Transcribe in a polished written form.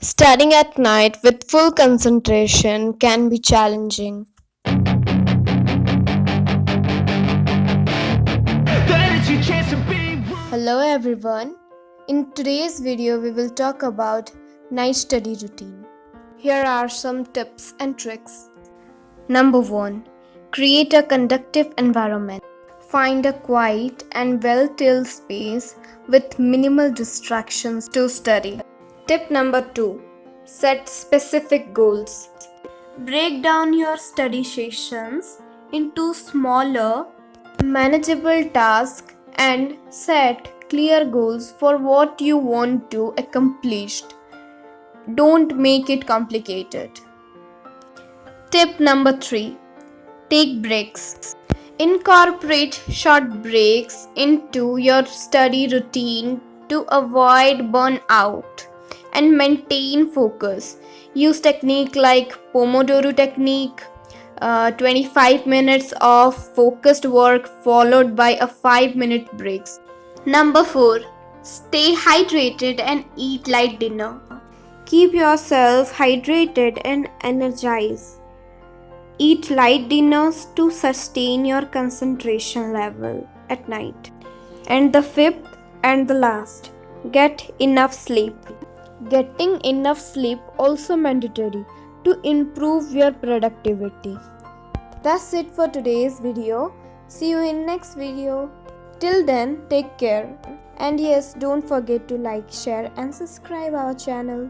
Studying at night with full concentration can be challenging. Hello everyone. In today's video we will talk about night study routine. Here are some tips and tricks. Number 1. Create a conducive environment. Find a quiet and well-tilled space with minimal distractions to study. Tip number 2. Set specific goals. Break down your study sessions into smaller, manageable tasks and set clear goals for what you want to accomplish. Don't make it complicated. Tip number 3. Take breaks. Incorporate short breaks into your study routine to avoid burnout and maintain focus. Use technique like Pomodoro Technique, 25 minutes of focused work followed by a 5-minute breaks. Number 4. Stay hydrated and eat light dinner. Keep yourself hydrated and energized. Eat light dinners to sustain your concentration level at night. And the fifth and the last, get enough sleep. Getting enough sleep also mandatory to improve your productivity. That's it for today's video. See you in next video. Till then, take care. And yes, don't forget to like, share and subscribe our channel.